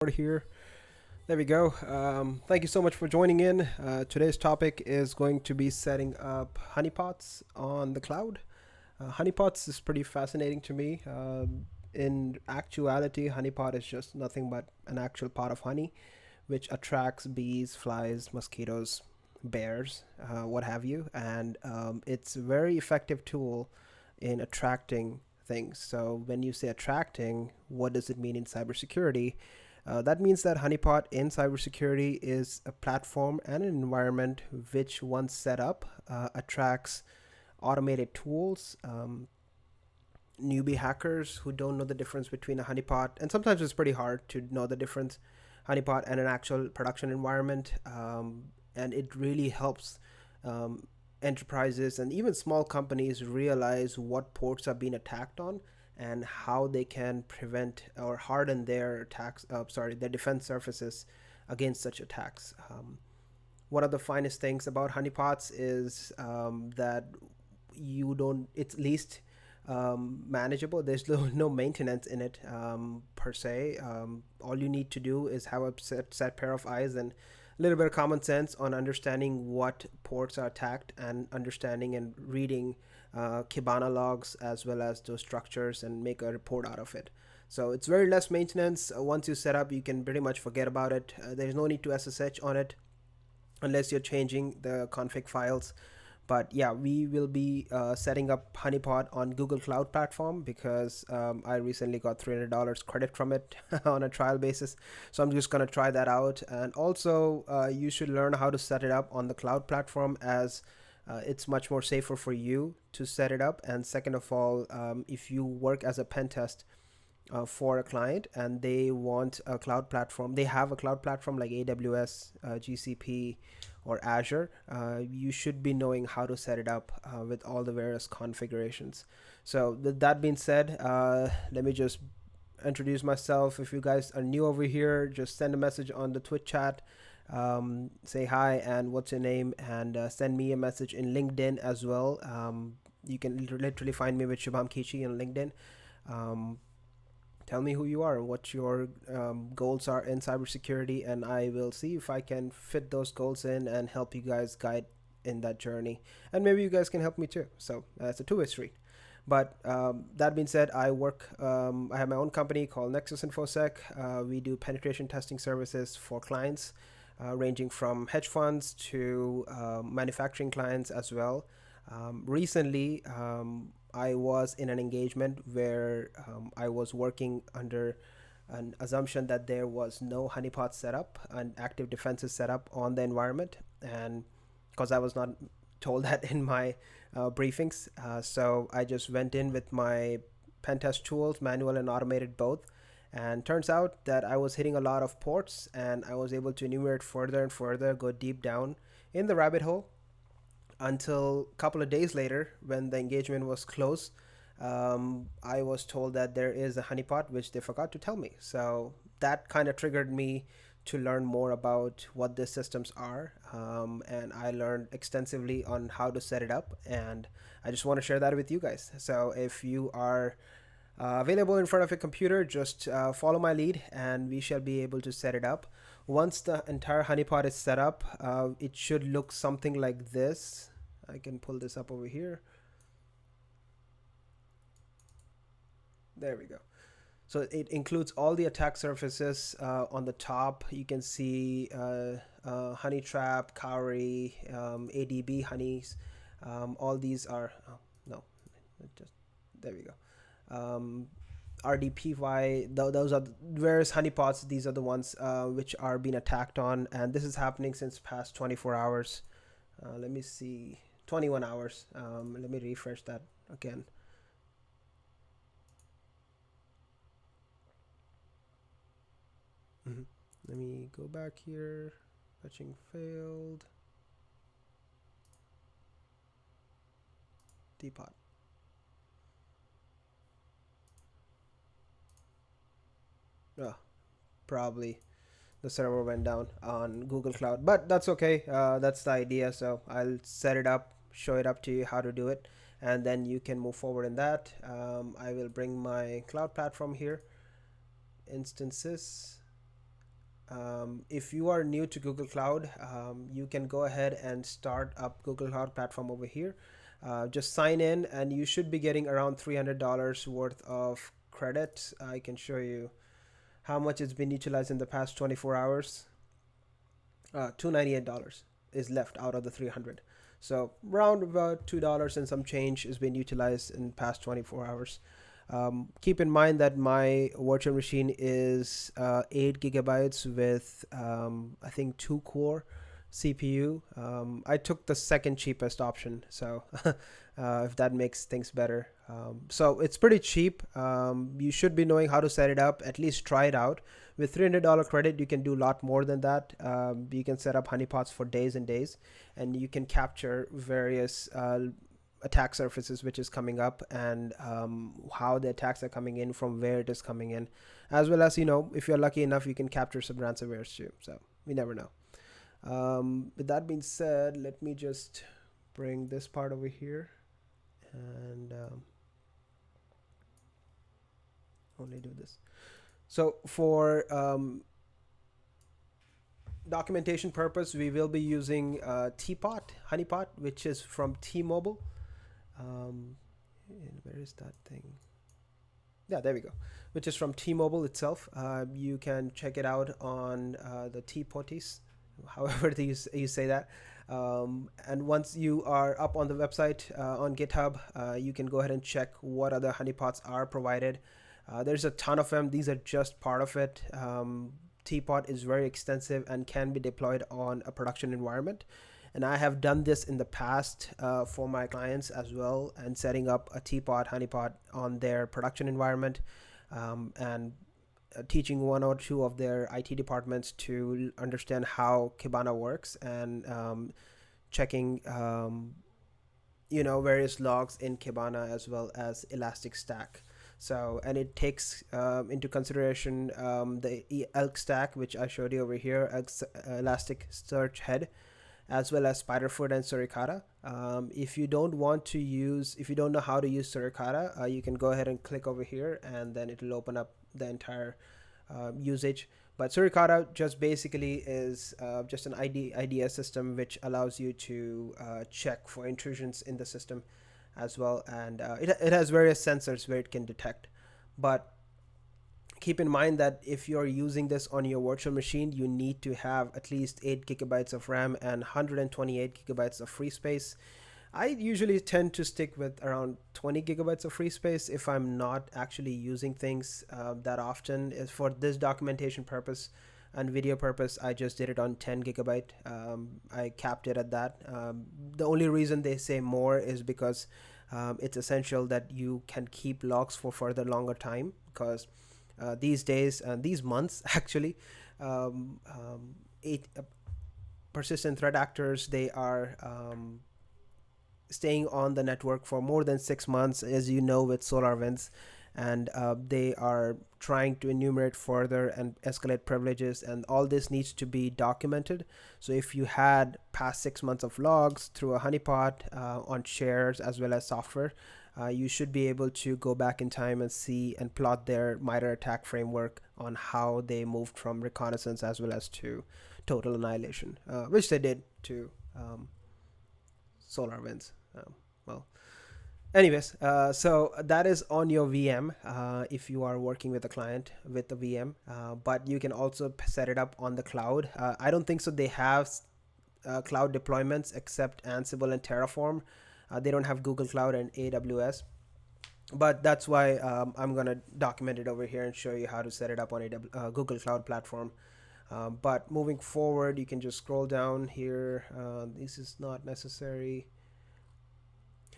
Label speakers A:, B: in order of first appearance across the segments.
A: Here. There we go. Thank you so much for joining in. Today's topic is going to be setting up honeypots on the cloud. Honeypots is pretty fascinating to me. In actuality, honeypot is just nothing but an actual pot of honey, which attracts bees, flies, mosquitoes, bears, what have you. And it's a very effective tool in attracting things. So when you say attracting, what does it mean in cybersecurity? That means that Honeypot in cybersecurity is a platform and an environment which, once set up, attracts automated tools, newbie hackers who don't know the difference between a honeypot, and sometimes it's pretty hard to know the difference, honeypot and an actual production environment. And it really helps enterprises and even small companies realize what ports are being attacked on and how they can prevent or harden their their defense surfaces against such attacks. One of the finest things about honeypots is that you don't, it's least manageable. There's no maintenance in it per se. All you need to do is have a set pair of eyes and a little bit of common sense on understanding what ports are attacked and understanding and reading Kibana logs as well as those structures and make a report out of it. So it's very less maintenance. Once you set up, you can pretty much forget about it. There's no need to SSH on it unless you're changing the config files. But yeah, we will be setting up Honeypot on Google Cloud Platform because I recently got $300 credit from it on a trial basis. So I'm just going to try that out. And also, you should learn how to set it up on the cloud platform, as it's much more safer for you to set it up. And second of all, if you work as a pen test for a client and they want a cloud platform, they have a cloud platform like AWS, GCP, or Azure, you should be knowing how to set it up with all the various configurations. So that being said, let me just introduce myself. If you guys are new over here, just send a message on the Twitch chat. Say hi and what's your name, and send me a message in LinkedIn as well. You can literally find me with Shubham Kichi on LinkedIn. Tell me who you are and what your goals are in cybersecurity, and I will see if I can fit those goals in and help you guys guide in that journey. And maybe you guys can help me too. So it's a two-way street. But that being said, I have my own company called Nexus InfoSec. We do penetration testing services for clients, ranging from hedge funds to manufacturing clients as well. Recently, I was in an engagement where I was working under an assumption that there was no honeypot setup and active defenses set up on the environment, and because I was not told that in my briefings, so I just went in with my pen test tools, manual and automated both, and turns out that I was hitting a lot of ports, and I was able to enumerate further and further, go deep down in the rabbit hole, until a couple of days later when the engagement was closed. I was told that there is a honeypot, which they forgot to tell me. So that kind of triggered me to learn more about what the systems are, and I learned extensively on how to set it up, and I just want to share that with you guys. So if you are available in front of a computer, just follow my lead and we shall be able to set it up. Once the entire honeypot is set up, it should look something like this. I can pull this up over here. There we go. So it includes all the attack surfaces. On the top, you can see honey trap, cowrie, ADB honeys. All these are, oh, no, just, there we go. RDPY, those are various honeypots. These are the ones which are being attacked on, and this is happening since past 24 hours. Let me see, 21 hours. Let me refresh that again. Let me go back here. Fetching failed. Tpot. Oh, probably the server went down on Google Cloud, but that's okay. That's the idea. So I'll set it up, show it up to you how to do it, and then you can move forward in that. I will bring my cloud platform here, instances. If you are new to Google Cloud, you can go ahead and start up Google Cloud Platform over here. Just sign in and you should be getting around $300 worth of credits. I can show you how much it's been utilized in the past 24 hours. $298 is left out of the 300. So around about $2 and some change has been utilized in the past 24 hours. Keep in mind that my virtual machine is 8 gigabytes with I think 2 core CPU. I took the second cheapest option, so if that makes things better. So it's pretty cheap. You should be knowing how to set it up, at least try it out. With $300 credit, you can do a lot more than that. You can set up honeypots for days and days, and you can capture various attack surfaces which is coming up, and how the attacks are coming in, from where it is coming in, as well as, you know, if you're lucky enough, you can capture some ransomwares too. So we never know. With that being said, let me just bring this part over here and only do this. So for documentation purpose, we will be using Honeypot, which is from T-Mobile. Where is that thing? Yeah, there we go. Which is from T-Mobile itself. You can check it out on the Tpotis, however you say that. And once you are up on the website on GitHub, you can go ahead and check what other honeypots are provided. There's a ton of them. These are just part of it. Tpot is very extensive and can be deployed on a production environment. And I have done this in the past for my clients as well, and setting up a Tpot honeypot on their production environment, and teaching one or two of their IT departments to understand how Kibana works, and checking you know, various logs in Kibana as well as Elasticstack. So, and it takes into consideration the elk stack, which I showed you over here, Elasticsearch head, as well as Spiderfoot and Suricata. If you don't know how to use Suricata, you can go ahead and click over here, and then it will open up the entire usage. But Suricata just basically is just an IDS system, which allows you to check for intrusions in the system as well, and it has various sensors where it can detect. But keep in mind that if you're using this on your virtual machine, you need to have at least 8 gigabytes of RAM and 128 gigabytes of free space. I usually tend to stick with around 20 gigabytes of free space if I'm not actually using things that often. Is for this documentation purpose and video purpose, I just did it on 10 gigabyte. I capped it at that. The only reason they say more is because it's essential that you can keep logs for further longer time, because these days and these months actually, persistent threat actors, they are staying on the network for more than 6 months, as you know, with SolarWinds, and they are trying to enumerate further and escalate privileges, and all this needs to be documented. So if you had past 6 months of logs through a honeypot on shares as well as software, you should be able to go back in time and see and plot their MITRE attack framework on how they moved from reconnaissance as well as to total annihilation, which they did to SolarWinds. Well, anyways, so that is on your VM if you are working with a client with the VM, but you can also set it up on the cloud. I don't think so they have cloud deployments except Ansible and Terraform. They don't have Google Cloud and AWS, but that's why I'm gonna document it over here and show you how to set it up on a Google Cloud platform. But moving forward, you can just scroll down here. This is not necessary.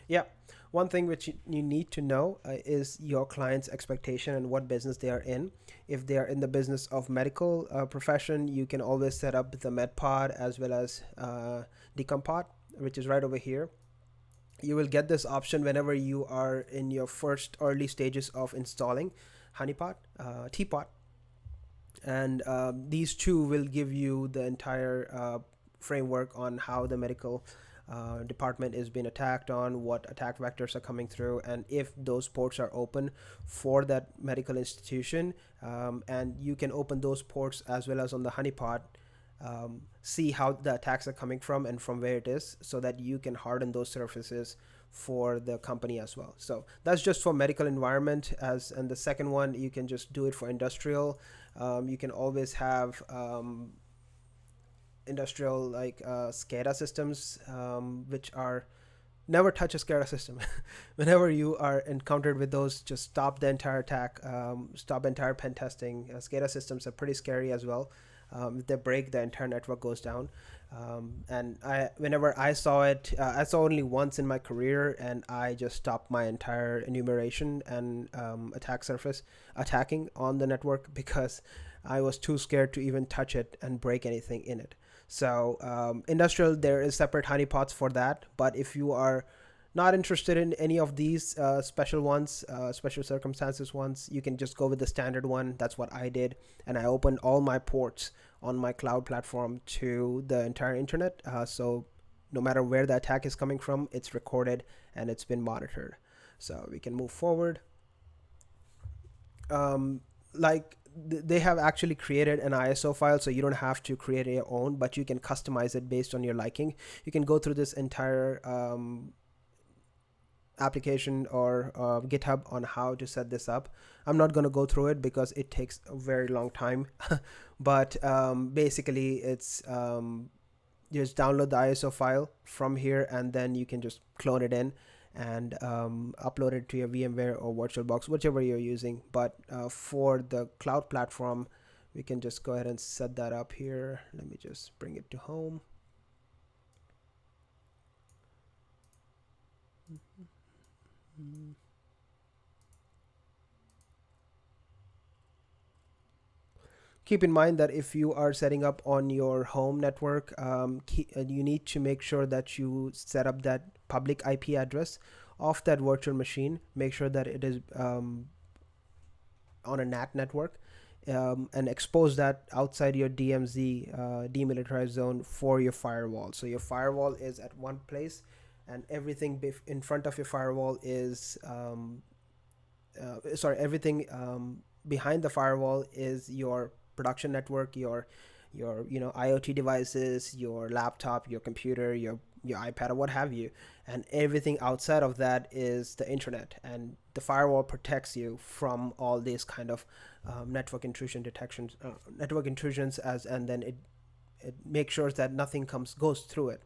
A: Yeah, one thing which you need to know is your client's expectation and what business they are in. If they are in the business of medical profession, you can always set up the MedPod as well as Decompot, which is right over here. You will get this option whenever you are in your first early stages of installing Honeypot, Tpot, and these two will give you the entire framework on how the medical department is being attacked on, what attack vectors are coming through, and if those ports are open for that medical institution. And you can open those ports as well as on the honeypot, see how the attacks are coming from and from where it is, so that you can harden those surfaces for the company as well. So that's just for medical environment. And the second one, you can just do it for industrial. You can always have industrial like SCADA systems, which are never touch a SCADA system. Whenever you are encountered with those, just stop the entire attack, stop entire pen testing. SCADA systems are pretty scary as well. If they break, the entire network goes down. And whenever I saw it, I saw only once in my career, and I just stopped my entire enumeration and attack surface attacking on the network, because I was too scared to even touch it and break anything in it. So industrial, there is separate honeypots for that. But if you are not interested in any of these special ones, special circumstances ones, you can just go with the standard one. That's what I did. And I opened all my ports on my cloud platform to the entire internet. So no matter where the attack is coming from, it's recorded and it's been monitored. So we can move forward. They have actually created an ISO file, so you don't have to create your own, but you can customize it based on your liking. You can go through this entire application or GitHub on how to set this up. I'm not going to go through it because it takes a very long time. But basically it's just download the ISO file from here, and then you can just clone it in and upload it to your VMware or VirtualBox, whichever you're using. But for the cloud platform, we can just go ahead and set that up here. Let me just bring it to home. Keep in mind that if you are setting up on your home network, you need to make sure that you set up that public IP address of that virtual machine. Make sure that it is on a NAT network, and expose that outside your DMZ, demilitarized zone, for your firewall. So your firewall is at one place, and everything in front of your firewall is everything behind the firewall is your production network, your IoT devices, your laptop, your computer, your iPad, or what have you. And everything outside of that is the internet, and the firewall protects you from all these kind of network intrusions, and then it makes sure that nothing goes through it.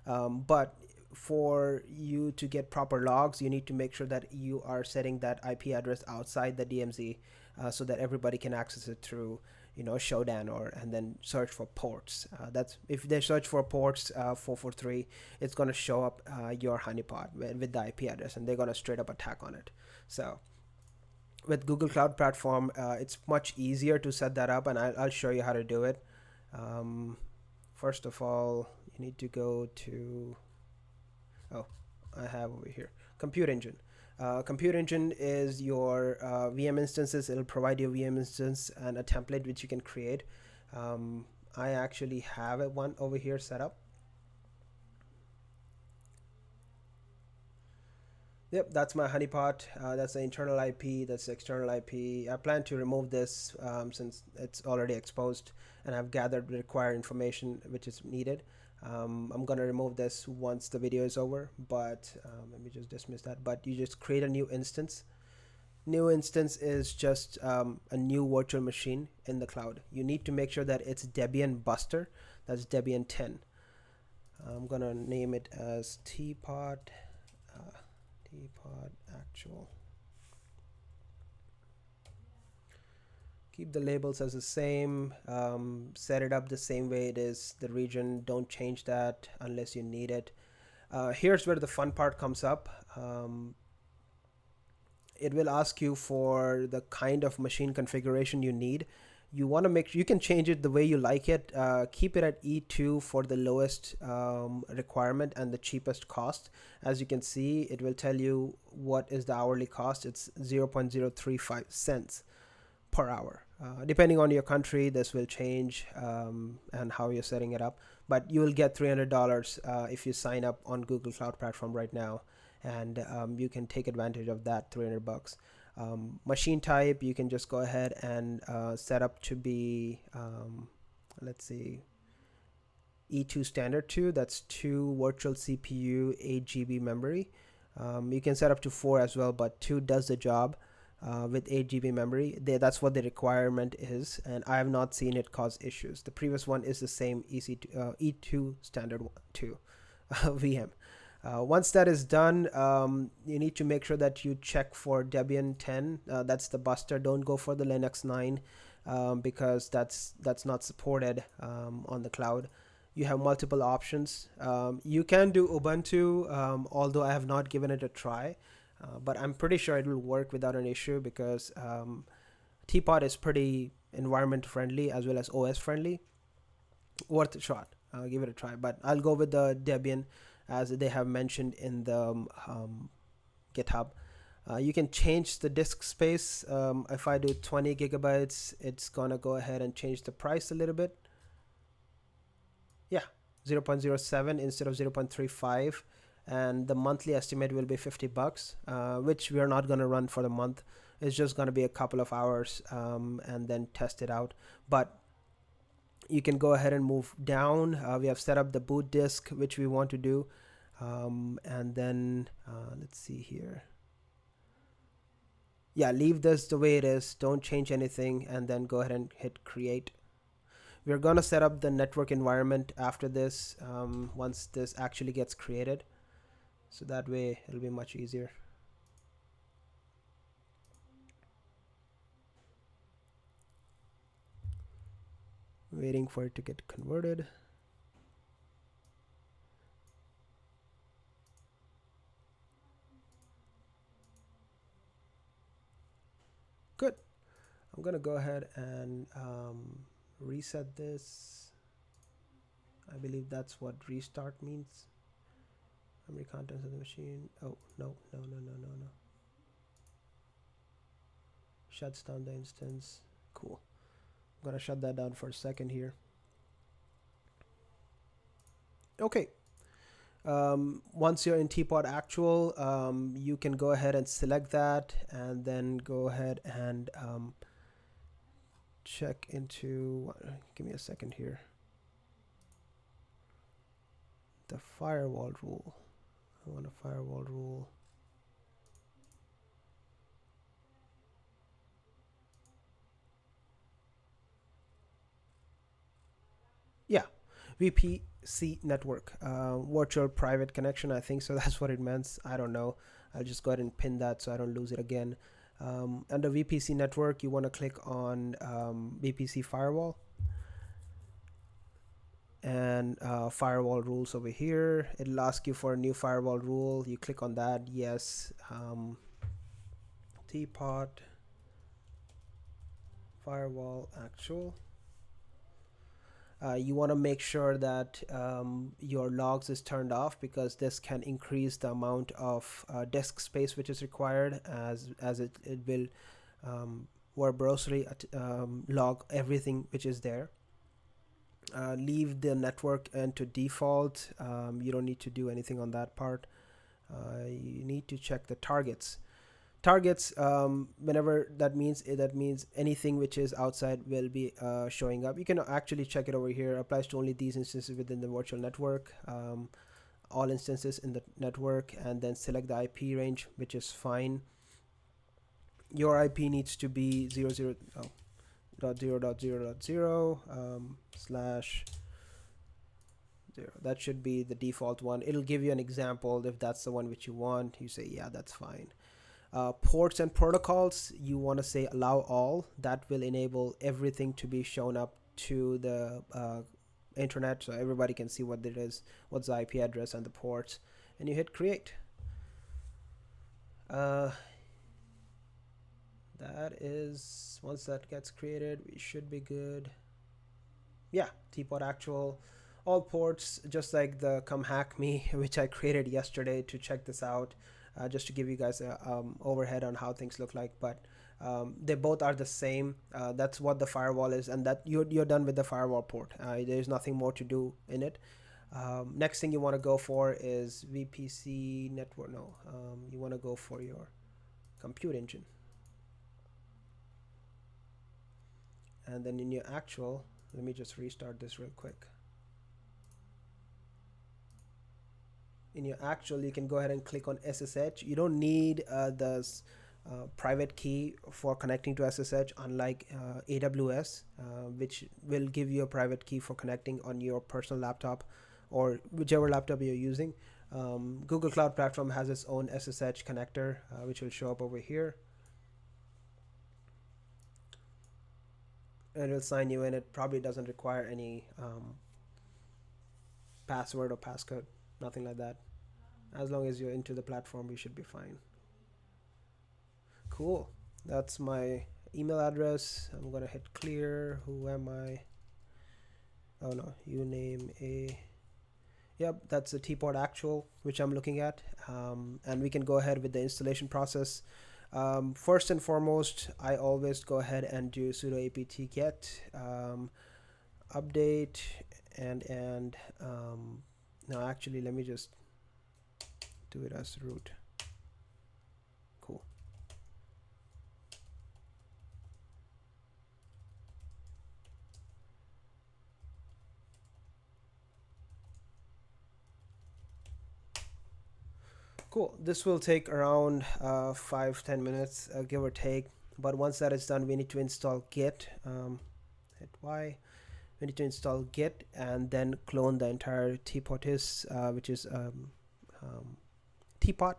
A: But for you to get proper logs, you need to make sure that you are setting that IP address outside the DMZ, so that everybody can access it through Shodan, and then search for ports. That's if they search for ports 443, it's going to show up your honeypot with the IP address, and they're going to straight up attack on it. So with Google Cloud Platform, it's much easier to set that up, and I'll show you how to do it. First of all, you need to go to, I have over here, Compute Engine. Compute Engine is your VM instances. It'll provide your VM instance and a template which you can create. I actually have one over here set up. Yep, that's my honeypot. That's the internal IP, that's the external IP. I plan to remove this since it's already exposed, and I've gathered the required information which is needed. I'm gonna remove this once the video is over, but let me just dismiss that. But you just create a new instance. New instance is just a new virtual machine in the cloud. You need to make sure that it's Debian Buster. That's Debian 10. I'm gonna name it as Tpot Actual. Keep the labels as the same. Set it up the same way it is. The region, don't change that unless you need it. Here's where the fun part comes up. It will ask you for the kind of machine configuration you need. You want to make sure you can change it the way you like it. Keep it at E2 for the lowest requirement and the cheapest cost. As you can see, it will tell you what is the hourly cost. It's 0.035 cents per hour. Depending on your country, this will change and how you're setting it up. But you will get $300 if you sign up on Google Cloud Platform right now, and you can take advantage of that $300. Machine type, you can just go ahead and set up to be, let's see, E2 standard 2. That's 2 virtual CPU, 8 GB memory. You can set up to 4 as well, but 2 does the job. With 8 GB memory, that's what the requirement is, and I have not seen it cause issues. The previous one is the same E2 standard 2 VM. Once that is done, you need to make sure that you check for Debian 10. That's the buster. Don't go for the Linux 9 because that's not supported on the cloud. You have multiple options. You can do Ubuntu, although I have not given it a try. But I'm pretty sure it will work without an issue because Tpot is pretty environment friendly as well as OS friendly. Worth a shot. I'll give it a try. But I'll go with the Debian as they have mentioned in the GitHub. You can change the disk space. If I do 20 gigabytes, it's gonna go ahead and change the price a little bit. Yeah, 0.07 instead of 0.35. And the monthly estimate will be $50, which we are not going to run for the month. It's just going to be a couple of hours and then test it out. But you can go ahead and move down. We have set up the boot disk, which we want to do. And then let's see here. Yeah, leave this the way it is. Don't change anything, and then go ahead and hit create. We're going to set up the network environment after this once this actually gets created. So that way it'll be much easier. Waiting for it to get converted. Good. I'm gonna go ahead and reset this. I believe that's what restart means. Memory contents of the machine. Oh, no. Shuts down the instance. Cool. I'm gonna shut that down for a second here. Okay. Once you're in Tpot Actual, you can go ahead and select that and then go ahead and check into, give me a second here, the firewall rule. I want a firewall rule. Yeah, VPC Network, virtual private connection. I think so. That's what it meant. I don't know. I'll just go ahead and pin that so I don't lose it again. Under VPC Network, you want to click on VPC Firewall. And firewall rules over here. It'll ask you for a new firewall rule. You click on that. Yes. Tpot Firewall Actual. You want to make sure that your logs is turned off because this can increase the amount of disk space which is required as it will verbosely log everything which is there. Leave the network into default. You don't need to do anything on that part. You need to check the targets. Whenever that means anything which is outside will be showing up. You can actually check it over here. Applies to only these instances within the virtual network, all instances in the network, and then select the IP range, which is fine. Your IP needs to be 0.0.0.0 /0. That should be the default one. It'll give you an example. If that's the one which you want, you say yeah, that's fine. Ports and protocols, you want to say allow all. That will enable everything to be shown up to the internet, so everybody can see what it is, what's the IP address and the ports, and you hit create. That is, once that gets created, we should be good. Yeah, Tpot Actual, all ports, just like the Come Hack Me, which I created yesterday to check this out, just to give you guys a overhead on how things look like. But They both are the same. That's what the firewall is, and that you're done with the firewall port. There's nothing more to do in it. Next thing you want to go for is VPC Network. No, you want to go for your compute engine. And then in your actual, let me just restart this real quick. In your actual, you can go ahead and click on SSH. You don't need the private key for connecting to SSH, unlike AWS, which will give you a private key for connecting on your personal laptop or whichever laptop you're using. Google Cloud Platform has its own SSH connector, which will show up over here. And it'll sign you in. It probably doesn't require any password or passcode, nothing like that. As long as you're into the platform, you should be fine. Cool. That's my email address. I'm gonna hit clear. Who am I? Oh no, you name a. Yep, that's the Tpot actual, which I'm looking at. And we can go ahead with the installation process. First and foremost, I always go ahead and do sudo apt get update and no, actually, let me just do it as root. Cool. Cool. This will take around 5-10 minutes, give or take. But once that is done, we need to install git. Hit Y. We need to install git and then clone the entire Tpot, which is Tpot,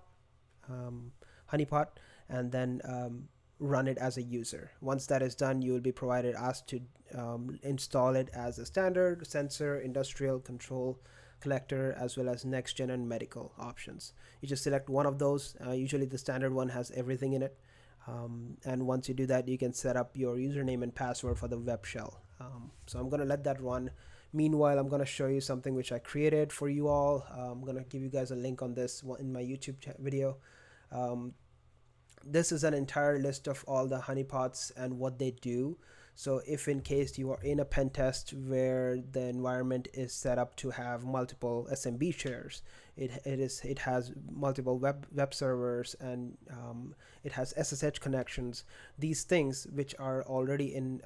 A: Honeypot, and then run it as a user. Once that is done, you will be provided asked to install it as a standard, sensor, industrial, control, collector, as well as next gen and medical options. You just select one of those. Usually the standard one has everything in it. And once you do that, you can set up your username and password for the web shell. So I'm going to let that run. Meanwhile, I'm going to show you something which I created for you all. I'm going to give you guys a link on this in my YouTube video. This is an entire list of all the honeypots and what they do. So if in case you are in a pen test where the environment is set up to have multiple SMB shares, it has multiple web servers, and it has SSH connections, these things which are already in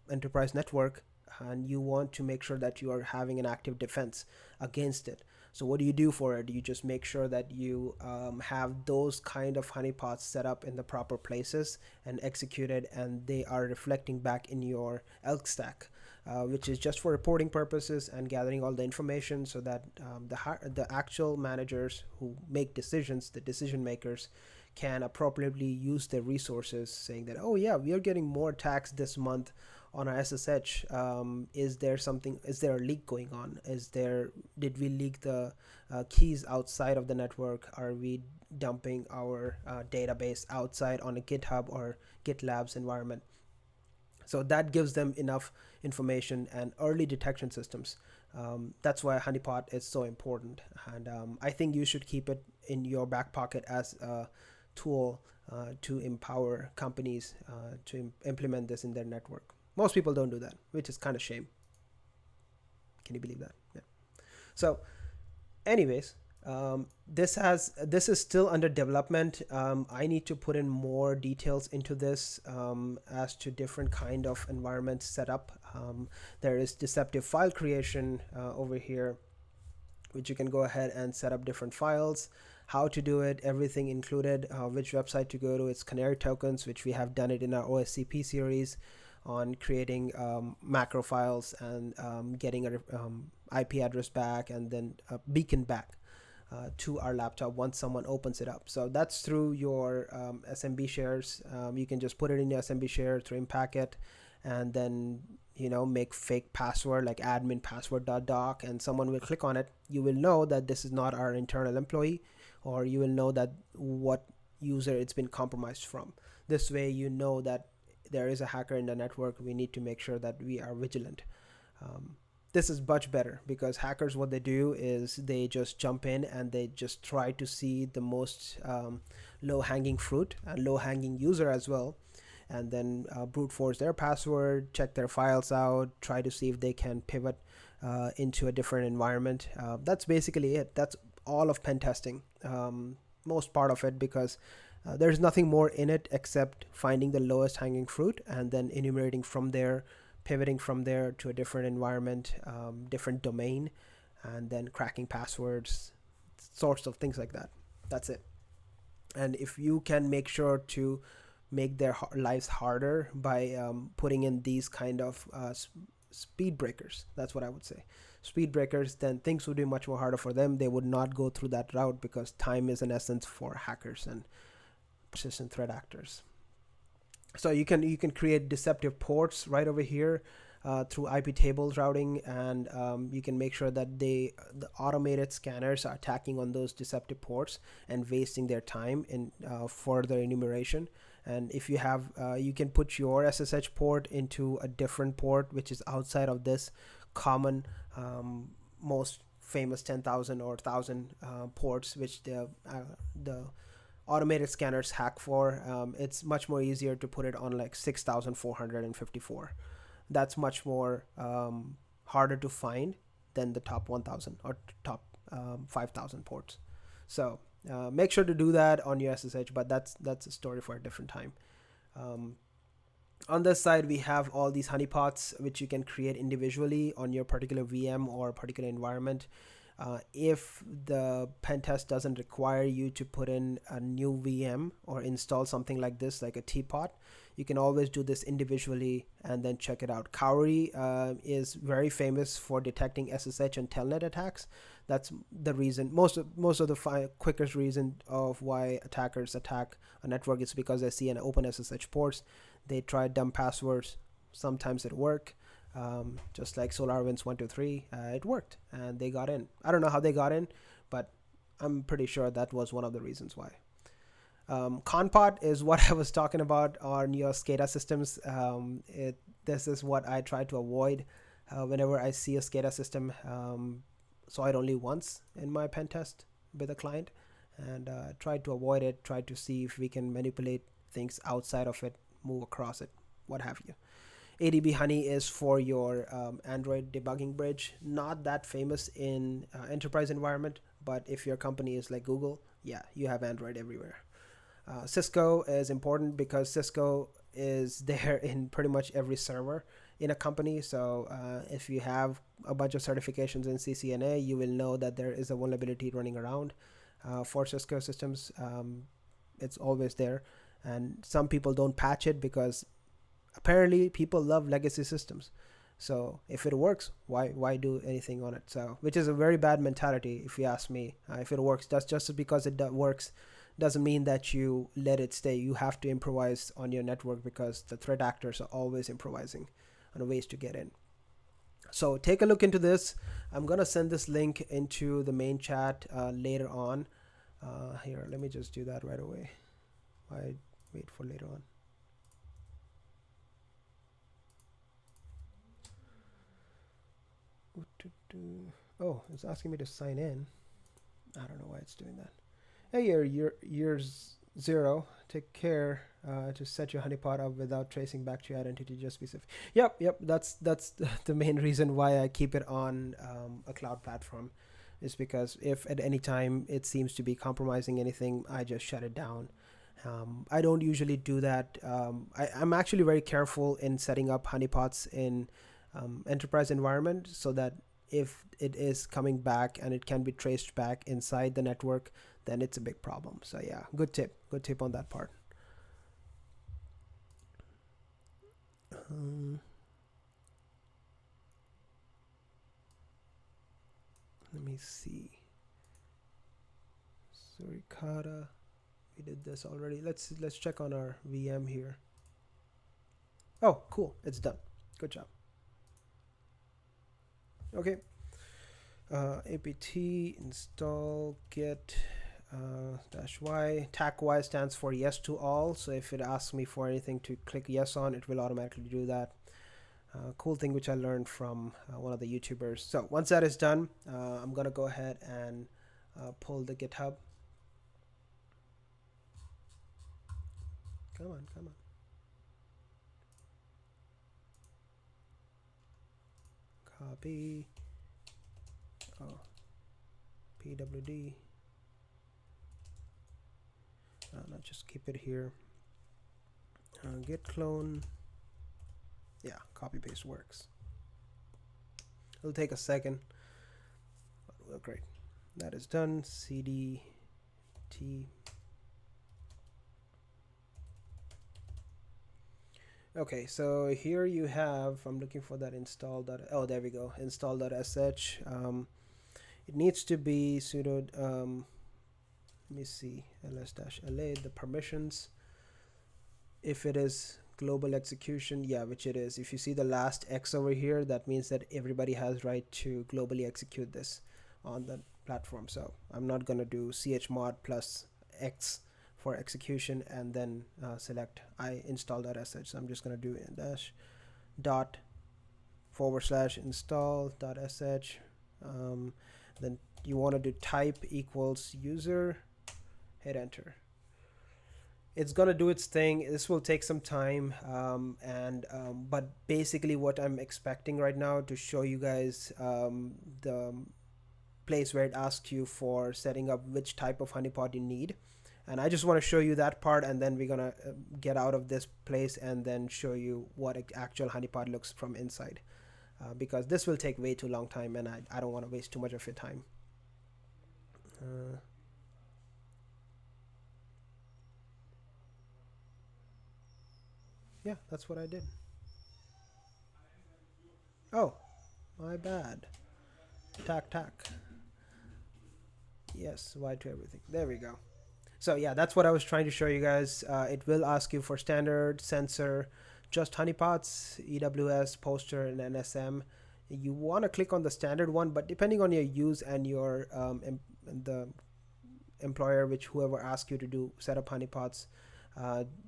A: enterprise network, and you want to make sure that you are having an active defense against it. So what do you do for it? You just make sure that you have those kind of honeypots set up in the proper places and executed, and they are reflecting back in your elk stack, which is just for reporting purposes and gathering all the information so that the actual managers who make decisions, the decision makers, can appropriately use their resources, saying that, oh yeah, we are getting more attacks this month on our SSH. Is there a leak going on? Did we leak the keys outside of the network? Are we dumping our database outside on a GitHub or GitLab's environment? So that gives them enough information and early detection systems. That's why Honeypot is so important. And I think you should keep it in your back pocket as a tool to empower companies to implement this in their network. Most people don't do that, which is kind of shame. Can you believe that? Yeah. So anyways, this is still under development. I need to put in more details into this as to different kind of environments set up. There is deceptive file creation over here, which you can go ahead and set up different files, how to do it, everything included, which website to go to. It's canary tokens, which we have done it in our OSCP series on creating macro files and getting a IP address back and then a beacon back to our laptop once someone opens it up. So that's through your SMB shares. You can just put it in your SMB share through Impacket, and then make fake password like admin password.doc, and someone will click on it. You will know that this is not our internal employee, or you will know that what user it's been compromised from. This way you know that there is a hacker in the network. We need to make sure that we are vigilant. This is much better, because hackers, what they do is they just jump in and they just try to see the most low-hanging fruit and low-hanging user as well, and then brute force their password, check their files out, try to see if they can pivot into a different environment. That's basically it. That's all of pen testing, most part of it, because there's nothing more in it except finding the lowest hanging fruit and then enumerating from there, pivoting from there to a different environment, different domain, and then cracking passwords, sorts of things like that. That's it. And if you can make sure to make their lives harder by putting in these kind of speed breakers, that's what I would say, speed breakers, then things would be much more harder for them. They would not go through that route, because time is an essence for hackers and persistent threat actors. So you can create deceptive ports right over here through IP tables routing, and you can make sure that the automated scanners are attacking on those deceptive ports and wasting their time in further enumeration. And if you have, you can put your SSH port into a different port which is outside of this common, most famous 10,000 or 1,000 ports which the automated scanners hack for. It's much more easier to put it on like 6,454. That's much more harder to find than the top 1,000 or top 5,000 ports. So make sure to do that on your SSH, but that's a story for a different time. On this side, we have all these honeypots which you can create individually on your particular VM or particular environment. If the pen test doesn't require you to put in a new VM or install something like this, like a Tpot, you can always do this individually and then check it out. Cowrie is very famous for detecting SSH and telnet attacks. That's the reason, most of the quickest reason of why attackers attack a network is because they see an open SSH ports. They try dumb passwords. Sometimes it works. Just like SolarWinds 123, it worked and they got in. I don't know how they got in, but I'm pretty sure that was one of the reasons why. Conpot is what I was talking about on your SCADA systems. This is what I try to avoid whenever I see a SCADA system. Saw it only once in my pen test with a client, and tried to avoid it, tried to see if we can manipulate things outside of it, move across it, what have you. ADB Honey is for your Android debugging bridge. Not that famous in enterprise environment, but if your company is like Google, yeah, you have Android everywhere. Cisco is important because Cisco is there in pretty much every server in a company. So if you have a bunch of certifications in CCNA, you will know that there is a vulnerability running around for Cisco systems. It's always there, and some people don't patch it because apparently people love legacy systems. So if it works, why do anything on it? So, which is a very bad mentality if you ask me. If it works, that's just because it works doesn't mean that you let it stay. You have to improvise on your network because the threat actors are always improvising on ways to get in. So take a look into this. I'm gonna send this link into the main chat later on. Here, let me just do that right away. I wait for later on. Oh, it's asking me to sign in. I don't know why it's doing that. Hey, years 0. Take care to set your honeypot up without tracing back to your identity. Just be safe. Yep. That's the main reason why I keep it on a cloud platform, is because if at any time it seems to be compromising anything, I just shut it down. I don't usually do that. I'm actually very careful in setting up honeypots in enterprise environment, so that if it is coming back and it can be traced back inside the network, then it's a big problem. So yeah, good tip on that part. Let me see. Suricata, we did this already. Let's check on our VM here. Oh, cool, it's done. Good job. Okay. apt install git -y. TAC-Y stands for yes to all. So if it asks me for anything to click yes on, it will automatically do that. Cool thing which I learned from one of the YouTubers. So once that is done, I'm gonna go ahead and pull the GitHub. Come on. copy, pwd, no, just keep it here, git clone, yeah, copy paste works. It'll take a second, but well, great, that is done. cd t. Okay, so here you have, I'm looking for that install. Oh, there we go, install.sh. It needs to be sudo, let me see, ls-la, the permissions. If it is global execution, yeah, which it is. If you see the last X over here, that means that everybody has right to globally execute this on the platform. So I'm not going to do chmod plus X for execution and then select I install.sh. So I'm just going to do dash dot / install.sh. Then you want to do type equals user, hit enter. It's gonna do its thing. This will take some time, but basically what I'm expecting right now to show you guys the place where it asks you for setting up which type of honeypot you need. And I just want to show you that part, and then we're gonna get out of this place and then show you what an actual honeypot looks from inside, because this will take way too long time, and I don't want to waste too much of your time. Yeah, that's what I did. Oh, my bad. Tac. Yes, Y to everything. There we go. So yeah, that's what I was trying to show you guys. It will ask you for standard, sensor, just honeypots, EWS, poster, and NSM. You want to click on the standard one, but depending on your use and your the employer, whoever asks you to do set up honeypots,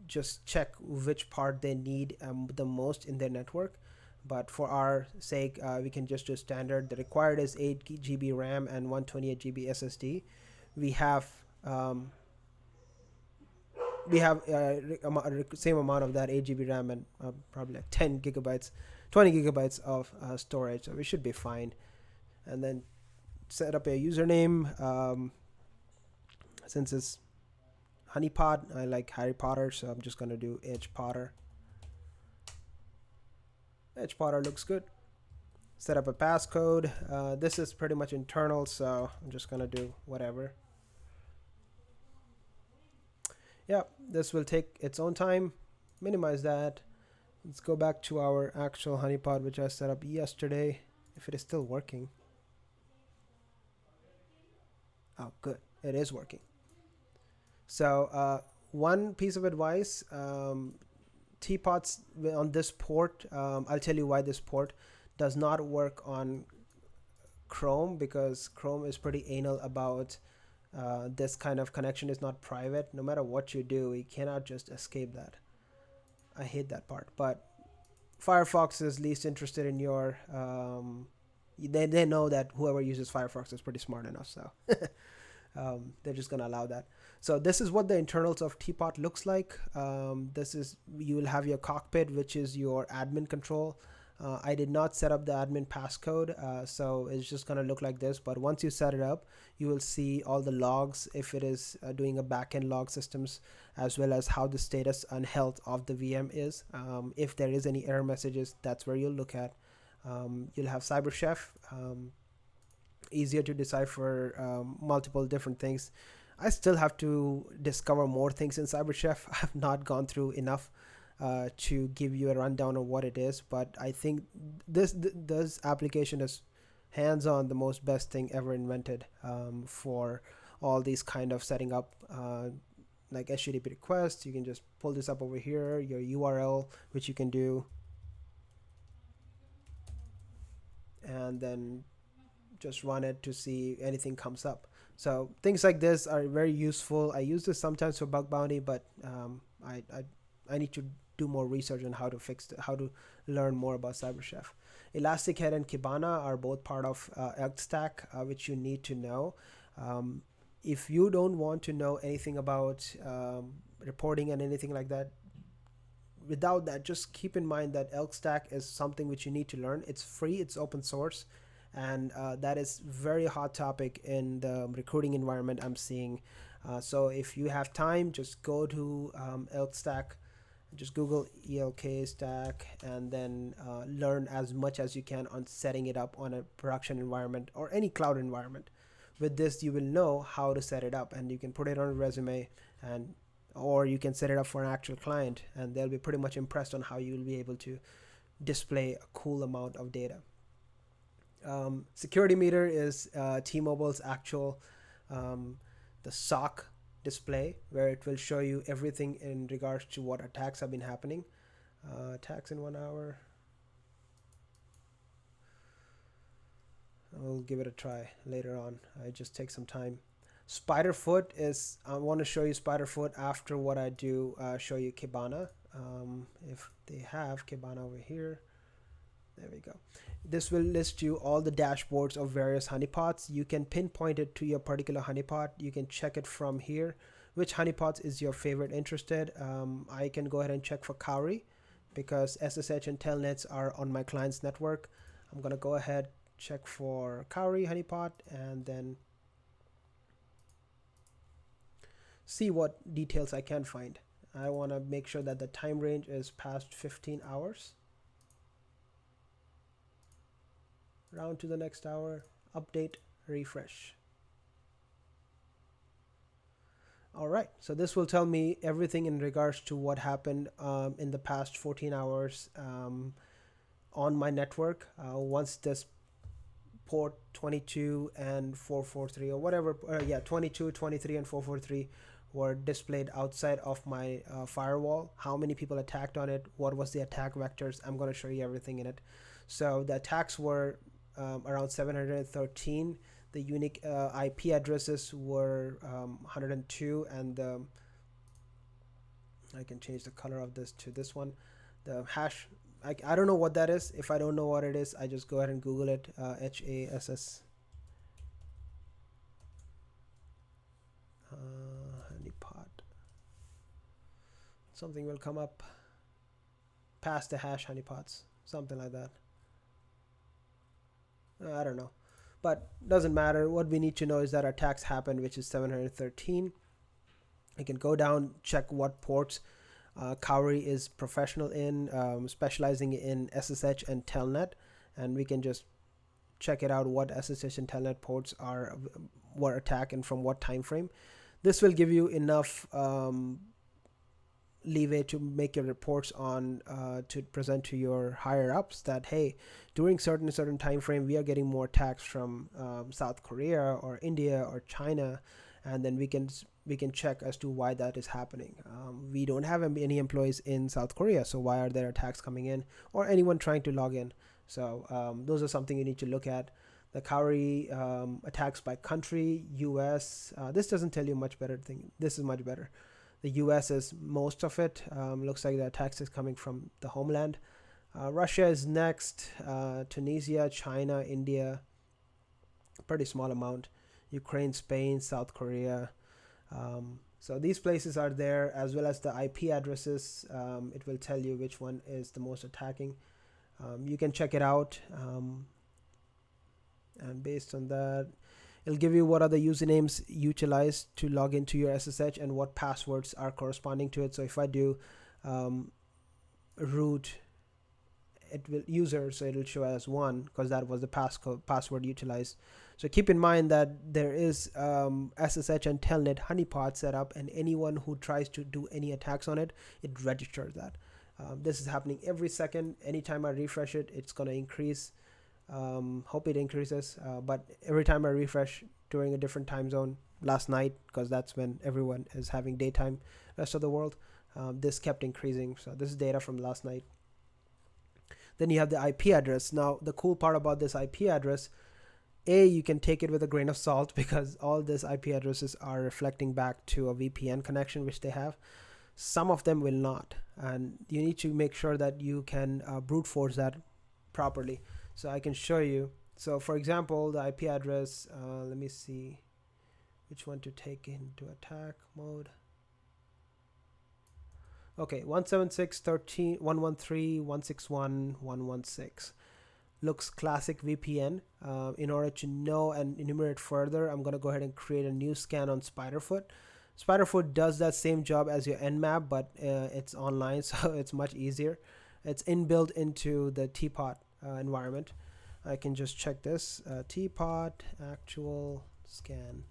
A: just check which part they need the most in their network. But for our sake, we can just do standard. The required is 8 GB RAM and 128 GB SSD. We have same amount of that, 8 GB RAM and probably like 20 gigabytes of storage, so we should be fine. And then set up a username. Since it's Honeypot, I like Harry Potter, so I'm just gonna do Potter. Potter looks good. Set up a passcode. This is pretty much internal, so I'm just gonna do whatever. Yeah, this will take its own time. Minimize that. Let's go back to our actual honeypot, which I set up yesterday, if it is still working. Oh, good, it is working. So one piece of advice, Tpots on this port, I'll tell you why this port does not work on Chrome, because Chrome is pretty anal about this kind of connection is not private. No matter what you do, you cannot just escape that. I hate that part. But Firefox is least interested in your they know that whoever uses Firefox is pretty smart enough, so they're just gonna allow that. So this is what the internals of Tpot looks like. This is, you will have your cockpit, which is your admin control. I did not set up the admin passcode, so it's just gonna look like this. But once you set it up, you will see all the logs if it is doing a backend log systems, as well as how the status and health of the VM is. If there is any error messages, that's where you'll look at. You'll have CyberChef, easier to decipher multiple different things. I still have to discover more things in CyberChef. I've not gone through enough to give you a rundown of what it is, but I think this application is hands-on the most best thing ever invented for all these kind of setting up like HTTP requests. You can just pull this up over here, your URL, which you can do, and then just run it to see if anything comes up. So things like this are very useful. I use this sometimes for bug bounty, but I need to do more research on how to how to learn more about CyberChef. Elastic and Kibana are both part of Stack, which you need to know. If you don't want to know anything about reporting and anything like that, without that, just keep in mind that elk stack is something which you need to learn. It's free, it's open source, and that is very hot topic in the recruiting environment I'm seeing. So if you have time, just go to elk stack, just Google elk stack, and then learn as much as you can on setting it up on a production environment or any cloud environment. With this, you will know how to set it up, and you can put it on a resume, and or you can set it up for an actual client, and they'll be pretty much impressed on how you'll be able to display a cool amount of data. Security meter is T-Mobile's actual the SOC display, where it will show you everything in regards to what attacks have been happening. Attacks in 1 hour. I'll give it a try later on. I just take some time. Spiderfoot is, I want to show you Spiderfoot after what I do, show you Kibana. If they have Kibana over here. There we go. This will list you all the dashboards of various honeypots. You can pinpoint it to your particular honeypot. You can check it from here. Which honeypots is your favorite interested? I can go ahead and check for Cowrie because SSH and telnets are on my client's network. I'm going to go ahead, check for Cowrie honeypot, and then see what details I can find. I want to make sure that the time range is past 15 hours. Round to the next hour, update, refresh. All right, so this will tell me everything in regards to what happened in the past 14 hours on my network. Once this port 22 and 443 or whatever, 22, 23, and 443 were displayed outside of my firewall, how many people attacked on it, what was the attack vectors. I'm going to show you everything in it. So the attacks were around 713. The unique IP addresses were 102, and I can change the color of this to this one. The hash, I don't know what that is. If I don't know what it is, I just go ahead and Google it. HASS. Honeypot. Something will come up past the hash honeypots, something like that. I don't know, but doesn't matter. What we need to know is that attacks happened, which is 713. I can go down, check what ports Cowrie is professional in, specializing in SSH and telnet, and we can just check it out what SSH and telnet ports were attacked and from what time frame. This will give you enough leeway to make your reports on to present to your higher ups that, hey, during certain time frame we are getting more attacks from South Korea or India or China, and then we can check as to why that is happening. We don't have any employees in South Korea, so why are there attacks coming in, or anyone trying to log in? So those are something you need to look at. The Cowrie attacks by country, US, this doesn't tell you much better thing. This is much better. The US is most of it. Looks like the attacks is coming from the homeland. Russia is next. Tunisia, China, India, pretty small amount. Ukraine, Spain, South Korea. So these places are there, as well as the IP addresses. It will tell you which one is the most attacking. You can check it out. And based on that, it'll give you what are the usernames utilized to log into your SSH and what passwords are corresponding to it. So if I do root, it will user, so it'll show as 1 because that was the password utilized. So keep in mind that there is SSH and telnet honeypot set up, and anyone who tries to do any attacks on it, it registers that. This is happening every second. Anytime I refresh it, it's going to increase. Hope it increases, but every time I refresh during a different time zone, last night, because that's when everyone is having daytime, rest of the world, this kept increasing. So this is data from last night. Then you have the IP address. Now the cool part about this IP address, you can take it with a grain of salt because all these IP addresses are reflecting back to a VPN connection which they have. Some of them will not, and you need to make sure that you can brute force that properly. So I can show you. So for example, the IP address, let me see which one to take into attack mode. Okay, 176.113.161.116 looks classic VPN. In order to know and enumerate further, I'm going to go ahead and create a new scan on Spiderfoot. Spiderfoot does that same job as your Nmap, but it's online, so it's much easier. It's inbuilt into the Tpot environment. I can just check this, Tpot actual scan.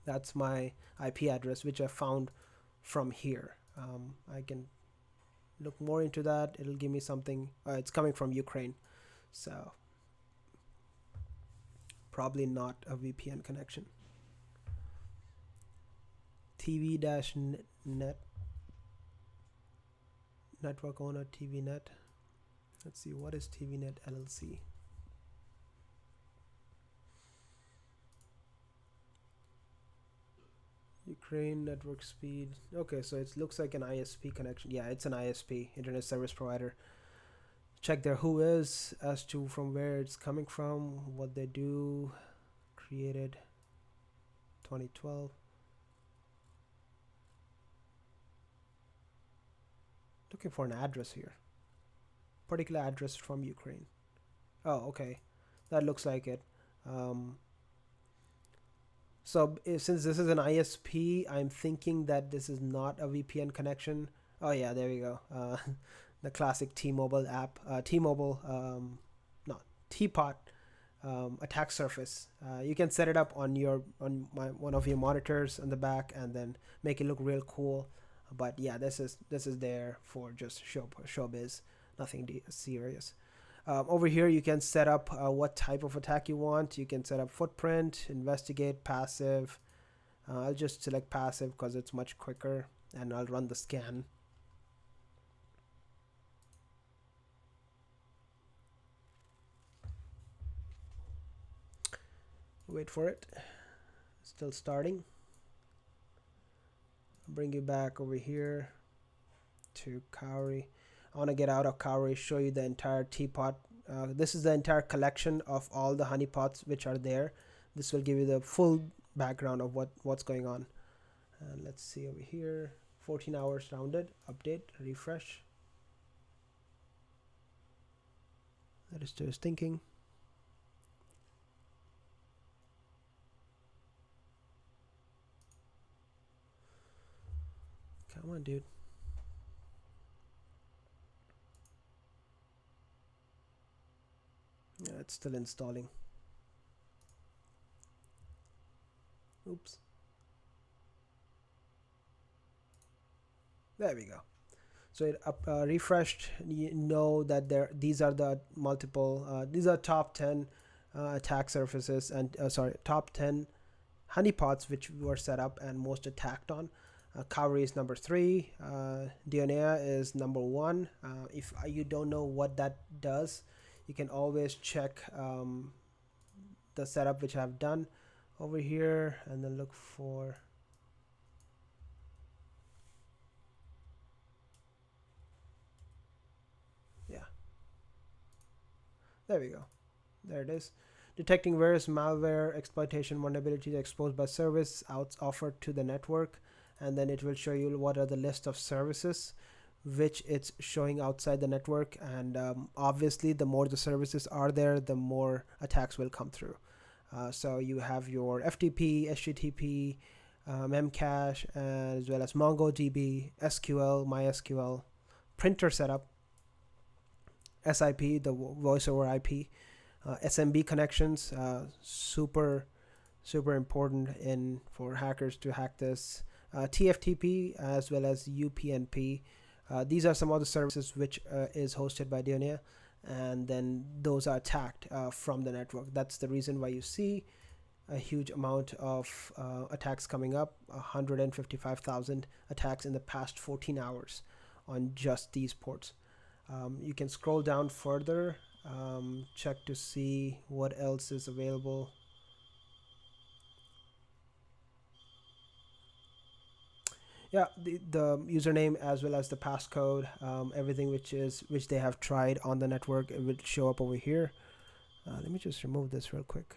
A: That's my IP address, which I found from here. I can look more into that. It'll give me something. It's coming from Ukraine, so probably not a VPN connection. TV-net network owner, TVNet. Let's see, what is TVNet LLC? Ukraine network speed. Okay, so it looks like an ISP connection. Yeah, it's an ISP, internet service provider. Check their who is as to from where it's coming from, what they do. Created 2012. Looking for an address here. Particular address from Ukraine. Oh, okay. That looks like it. So since this is an ISP, I'm thinking that this is not a VPN connection. Oh yeah, there we go. The classic T-Mobile app. Tpot attack surface. You can set it up on one of your monitors on the back and then make it look real cool. But yeah, this is there for just showbiz, nothing serious. Over here, you can set up what type of attack you want. You can set up footprint, investigate, passive. I'll just select passive because it's much quicker, and I'll run the scan. Wait for it. Still starting. I'll bring you back over here to Cowrie. I want to get out of Cowrie, show you the entire Tpot. This is the entire collection of all the honeypots which are there. This will give you the full background of what's going on. Let's see over here. 14 hours rounded. Update. Refresh. That is just thinking. Come on, dude. Yeah, it's still installing. Oops. There we go. So it refreshed. You know that these are the multiple. These are top 10 attack surfaces and top 10 honeypots which were set up and most attacked on. Cowrie is number 3. Dionea is number 1. If you don't know what that does, you can always check the setup which I've done over here and then look for there we go. There it is. Detecting various malware exploitation vulnerabilities exposed by service outs offered to the network, and then it will show you what are the list of services which it's showing outside the network, and obviously the more the services are there, the more attacks will come through. So you have your FTP, HTTP, Memcache, as well as MongoDB, SQL, MySQL, printer setup, SIP, the voice over IP, SMB connections, super important for hackers to hack this, TFTP as well as UPnP. These are some of the services which is hosted by Dionea, and then those are attacked from the network. That's the reason why you see a huge amount of attacks coming up, 155,000 attacks in the past 14 hours on just these ports. You can scroll down further, check to see what else is available. Yeah, the username as well as the passcode, everything which they have tried on the network, it will show up over here. Let me just remove this real quick.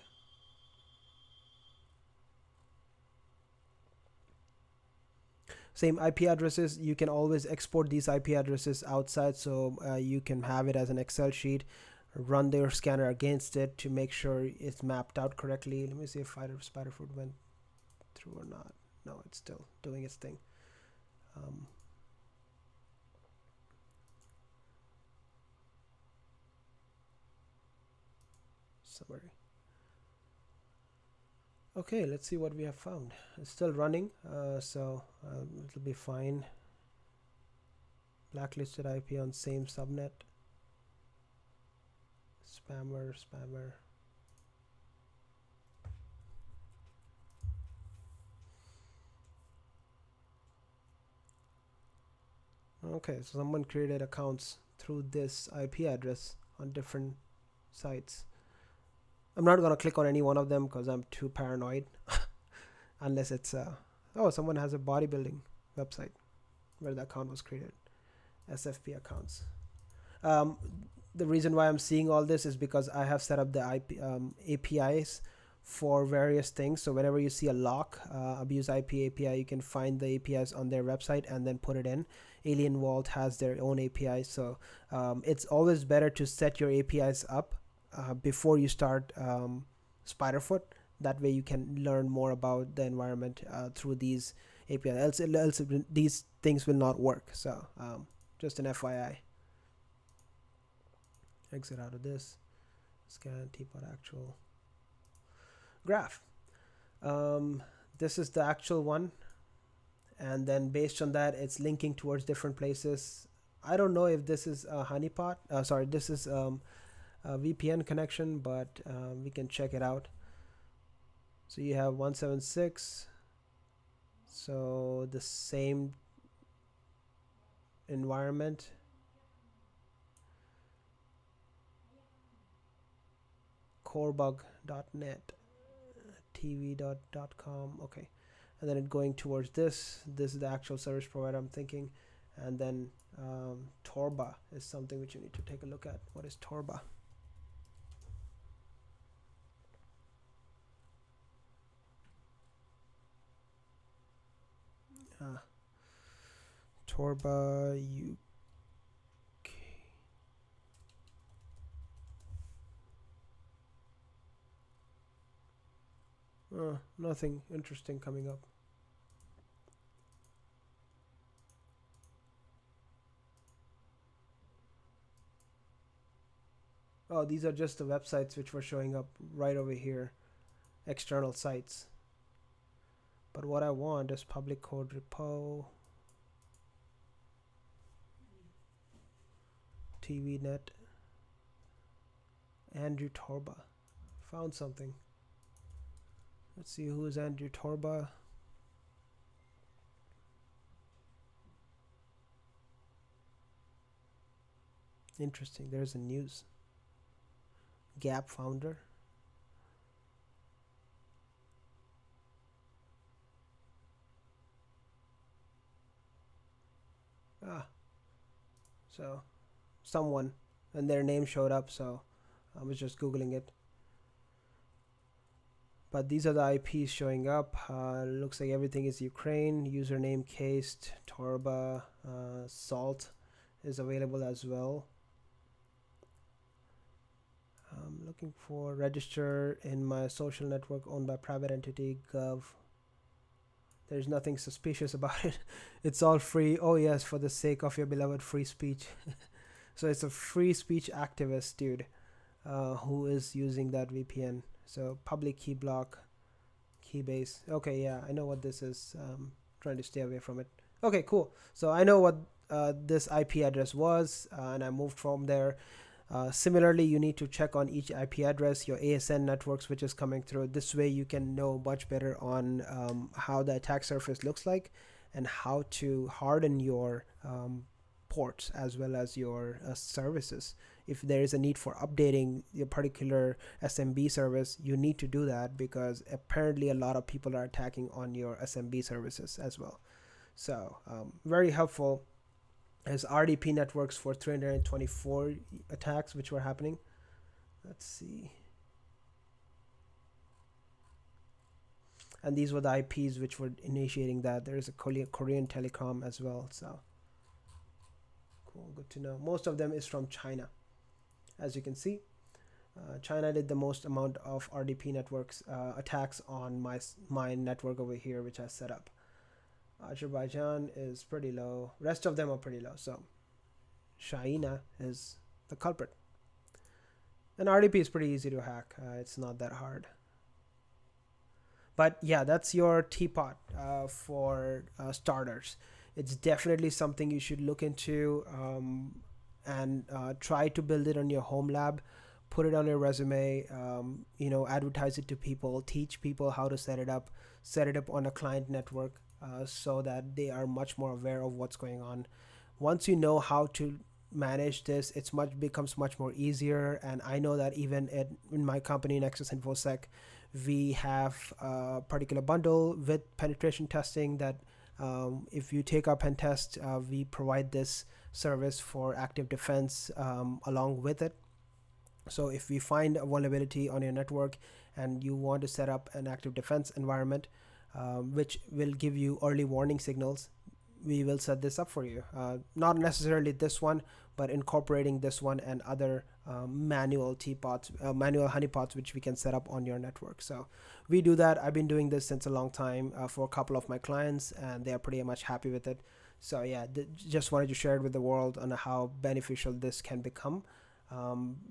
A: same IP addresses. You can always export these IP addresses outside, so you can have it as an Excel sheet, run their scanner against it to make sure it's mapped out correctly. Let me see if Spiderfoot went through or not. No, it's still doing its thing. Summary. Okay, let's see what we have found. It's still running, so it'll be fine. Blacklisted IP on same subnet. Spammer. Okay, so someone created accounts through this IP address on different sites. I'm not gonna click on any one of them because I'm too paranoid. Unless it's oh, someone has a bodybuilding website where the account was created. SFP accounts. The reason why I'm seeing all this is because I have set up the APIs for various things. So whenever you see a lock, abuse IP API, you can find the APIs on their website and then put it in. Alien Vault has their own API, so it's always better to set your APIs up before you start Spiderfoot. That way you can learn more about the environment through these APIs. Else these things will not work. So just an FYI. Exit out of this. Scan Tpot actual graph. This is the actual one, and then based on that, it's linking towards different places. I don't know if this is a honeypot. Sorry, this is a VPN connection, but we can check it out. So you have 176. So the same environment. corebug.net, tv.com. Okay, and then it going towards this. This is the actual service provider I'm thinking, and then Torba is something which you need to take a look at. What is Torba? Torba UK. Nothing interesting coming up. Oh, these are just the websites which were showing up right over here, external sites. But what I want is public code repo, TVNet, Andrew Torba. Found something. Let's see who is Andrew Torba. Interesting. There's a news. Gap founder. So someone, and their name showed up, so I was just googling it. But these are the IPs showing up. Looks like everything is Ukraine. Username cased. Torba. Salt is available as well. I'm looking for register in my social network owned by private entity gov. There's nothing suspicious about it. It's all free. Oh yes, for the sake of your beloved free speech. So it's a free speech activist dude who is using that VPN. So public key block, keybase. Okay, yeah, I know what this is. Trying to stay away from it. Okay, cool. So I know what this IP address was, and I moved from there. Similarly, you need to check on each IP address, your ASN networks, which is coming through. This way you can know much better on how the attack surface looks like and how to harden your ports as well as your services. If there is a need for updating your particular SMB service, you need to do that because apparently a lot of people are attacking on your SMB services as well. So very helpful. As RDP networks for 324 attacks which were happening. Let's see. and these were the IPs which were initiating that. There is a Korean telecom as well. So cool, good to know. Most of them is from China, as you can see. China did the most amount of RDP networks attacks on my network over here, which I set up. Azerbaijan is pretty low. Rest of them are pretty low. So China is the culprit. And RDP is pretty easy to hack. It's not that hard. But yeah, that's your Tpot for starters. It's definitely something you should look into, and try to build it on your home lab. Put it on your resume, advertise it to people, teach people how to set it up on a client network, so that they are much more aware of what's going on. Once you know how to manage this, becomes much more easier. And I know that even in my company, Nexus InfoSec, we have a particular bundle with penetration testing that if you take our pen test, we provide this service for active defense along with it. So if we find a vulnerability on your network and you want to set up an active defense environment, which will give you early warning signals, we will set this up for you. Not necessarily this one, but incorporating this one and other manual honeypots, which we can set up on your network. So we do that. I've been doing this since a long time for a couple of my clients, and they are pretty much happy with it. So yeah, just wanted to share it with the world on how beneficial this can become.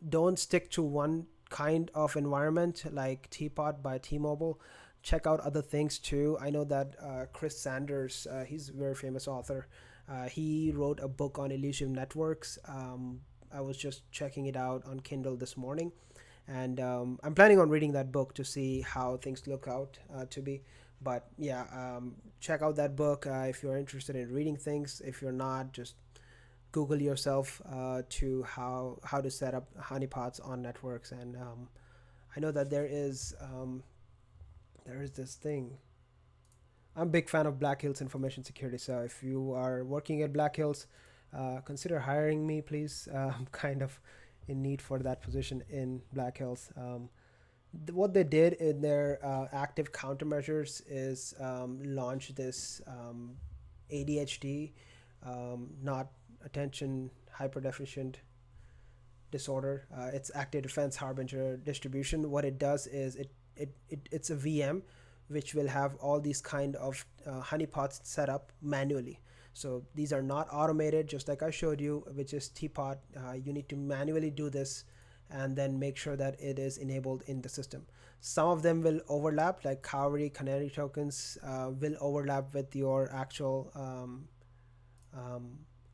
A: Don't stick to one kind of environment like Tpot by T-Mobile. Check out other things too. I know that Chris Sanders, he's a very famous author. He wrote a book on elusive networks. I was just checking it out on Kindle this morning, and I'm planning on reading that book to see how things look out to be. But yeah, check out that book if you're interested in reading things. If you're not, just Google yourself to how to set up honeypots on networks. And I know that there is this thing. I'm a big fan of Black Hills Information Security, so if you are working at Black Hills, consider hiring me, please. I'm kind of in need for that position in Black Hills. What they did in their active countermeasures is launch this ADHD, not attention hyperdeficient disorder. It's active defense harbinger distribution. What it does is it's a VM which will have all these kind of honeypots set up manually. So these are not automated, just like I showed you, which is Tpot. You need to manually do this and then make sure that it is enabled in the system. Some of them will overlap, like Cowrie, Canary tokens will overlap with your actual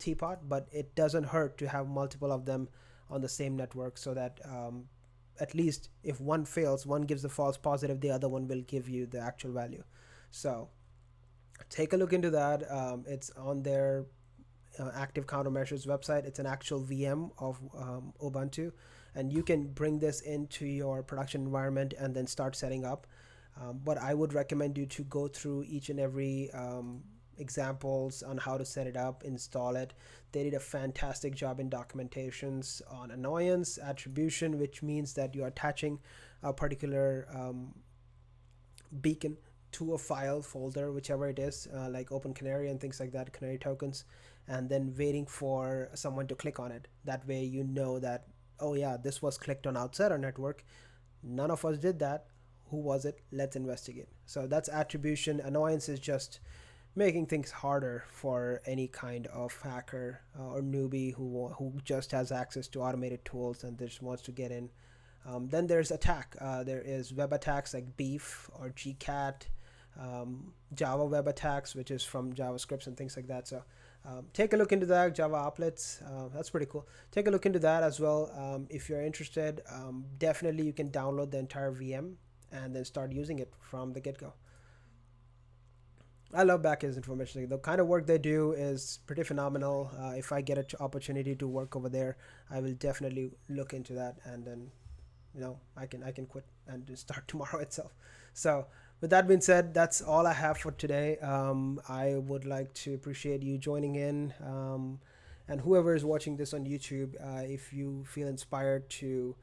A: Tpot, but it doesn't hurt to have multiple of them on the same network, so that at least if one fails, one gives a false positive, the other one will give you the actual value. So take a look into that. It's on their active countermeasures website. It's an actual VM of Ubuntu, and you can bring this into your production environment and then start setting up. But I would recommend you to go through each and every examples on how to set it up, install it. They did a fantastic job in documentations on annoyance, attribution, which means that you're attaching a particular beacon to a file folder, whichever it is, like Open Canary and things like that, Canary tokens, and then waiting for someone to click on it. That way you know that, oh yeah, this was clicked on outside our network. None of us did that. Who was it? Let's investigate. So that's attribution. Annoyance is just making things harder for any kind of hacker or newbie who just has access to automated tools and just wants to get in. Then there's attack. There is web attacks like Beef or GCAT, Java web attacks, which is from JavaScripts and things like that. So take a look into that. Java applets, that's pretty cool. Take a look into that as well. If you're interested, definitely you can download the entire VM and then start using it from the get-go. I love Black Hills Information. The kind of work they do is pretty phenomenal. If I get an opportunity to work over there, I will definitely look into that, and then I can quit and just start tomorrow itself. So with that being said, that's all I have for today. I would like to appreciate you joining in, and whoever is watching this on YouTube, if you feel inspired to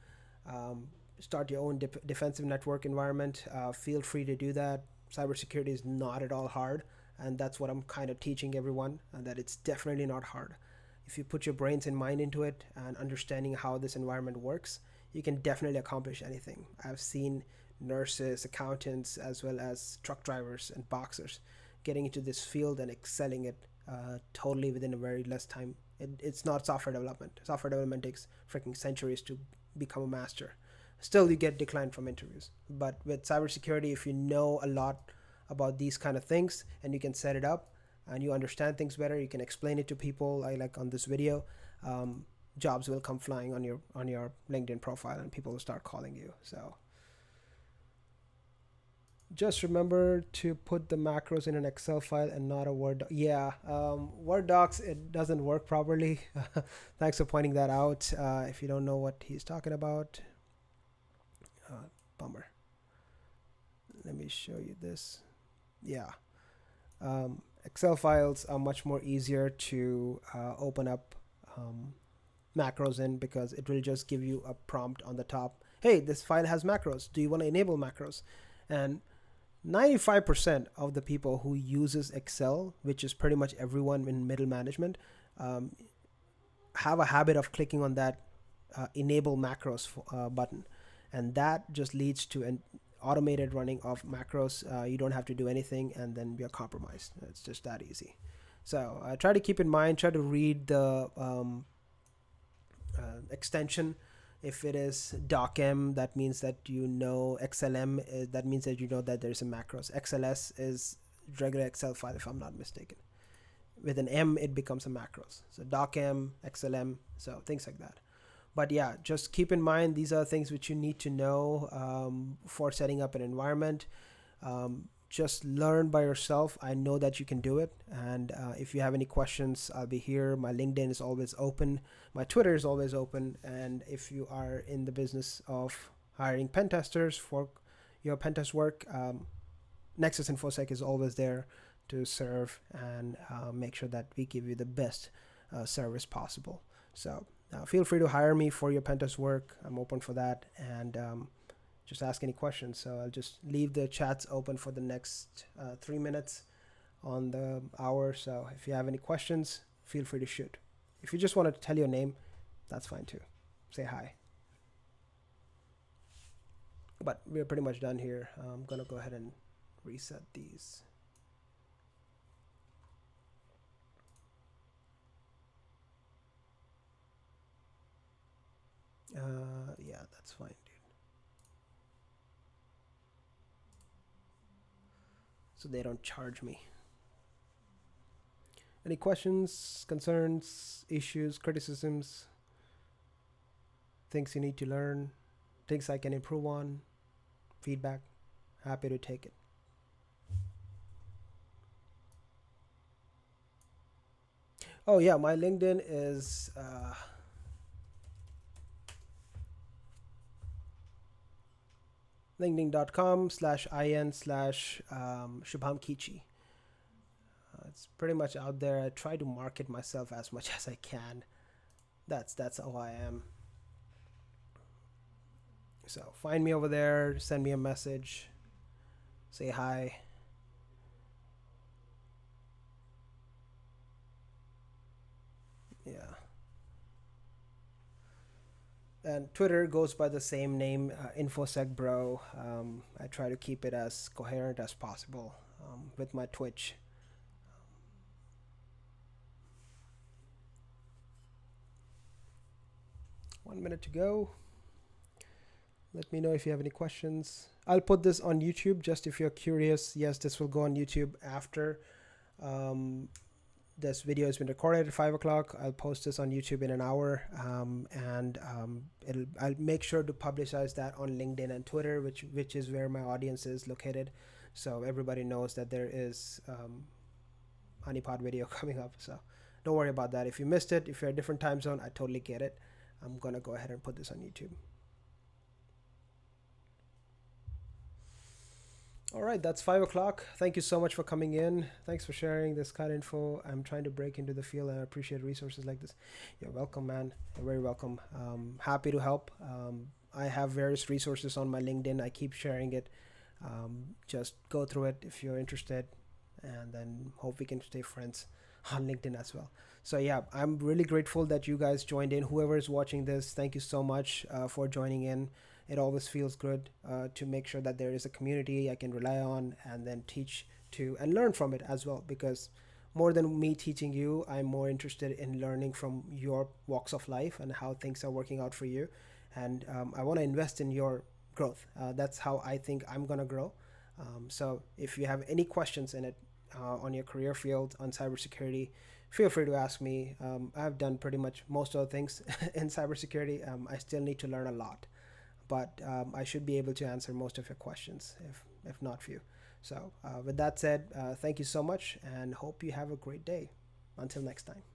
A: start your own defensive network environment, feel free to do that. Cybersecurity is not at all hard, and that's what I'm kind of teaching everyone, that it's definitely not hard. If you put your brains and mind into it and understanding how this environment works, you can definitely accomplish anything. I've seen nurses, accountants, as well as truck drivers and boxers getting into this field and excelling it totally within a very less time. It's not software development. Software development takes freaking centuries to become a master. Still, you get declined from interviews. But with cybersecurity, if you know a lot about these kind of things and you can set it up and you understand things better, you can explain it to people. Like on this video, jobs will come flying on your LinkedIn profile, and people will start calling you. So just remember to put the macros in an Excel file and not a Word doc. Yeah, Word docs, it doesn't work properly. Thanks for pointing that out. If you don't know what he's talking about, bummer. Let me show you this. Yeah, Excel files are much more easier to open up macros in, because it will just give you a prompt on the top. Hey, this file has macros. Do you want to enable macros? And 95% of the people who uses Excel, which is pretty much everyone in middle management, have a habit of clicking on that enable macros button, and that just leads to an automated running of macros. You don't have to do anything, and then you're compromised. It's just that easy. So try to keep in mind, try to read the extension. If it is docm, that means that you know. XLM, that means that you know that there's a macros. XLS is regular Excel file, if I'm not mistaken. With an M, it becomes a macros. So docm, XLM, so things like that. But yeah, just keep in mind, these are things which you need to know for setting up an environment. Just learn by yourself. I know that you can do it. And if you have any questions, I'll be here. My LinkedIn is always open. My Twitter is always open. And if you are in the business of hiring pen testers for your pen test work, Nexus InfoSec is always there to serve and make sure that we give you the best service possible. So feel free to hire me for your pen test work. I'm open for that. And just ask any questions. So I'll just leave the chats open for the next 3 minutes on the hour. So if you have any questions, feel free to shoot. If you just want to tell your name, that's fine too. Say hi. But we're pretty much done here. I'm going to go ahead and reset these. Yeah, that's fine, dude. So they don't charge me. Any questions, concerns, issues, criticisms, things you need to learn, things I can improve on, feedback? Happy to take it. Oh yeah, my LinkedIn is linkedin.com/in/Shubham Kichi. It's pretty much out there. I try to market myself as much as I can. That's how I am. So find me over there, send me a message, say hi. Yeah. And Twitter goes by the same name, InfoSec Bro. I try to keep it as coherent as possible with my Twitch. 1 minute to go. Let me know if you have any questions. I'll put this on YouTube just if you're curious. Yes, this will go on YouTube after this video has been recorded at 5 o'clock. I'll post this on YouTube in an hour, and I'll make sure to publicize that on LinkedIn and Twitter, which is where my audience is located, so everybody knows that there is Honeypot video coming up. So don't worry about that. If you missed it, if you're a different time zone, I totally get it. I'm gonna go ahead and put this on YouTube. All right, that's 5 o'clock. Thank you so much for coming in. Thanks for sharing this kind of info. I'm trying to break into the field, and I appreciate resources like this. You're welcome, man. You're very welcome. Happy to help. I have various resources on my LinkedIn. I keep sharing it Just go through it if you're interested, and then hope we can stay friends on LinkedIn as well. So yeah, I'm really grateful that you guys joined in. Whoever is watching this, thank you so much for joining in. It always feels good to make sure that there is a community I can rely on and then teach to and learn from it as well, because more than me teaching you, I'm more interested in learning from your walks of life and how things are working out for you. And I want to invest in your growth. That's how I think I'm going to grow. So if you have any questions in it on your career field on cybersecurity, feel free to ask me. I've done pretty much most of the things in cybersecurity. I still need to learn a lot, but I should be able to answer most of your questions, if not few. So with that said, thank you so much and hope you have a great day. Until next time.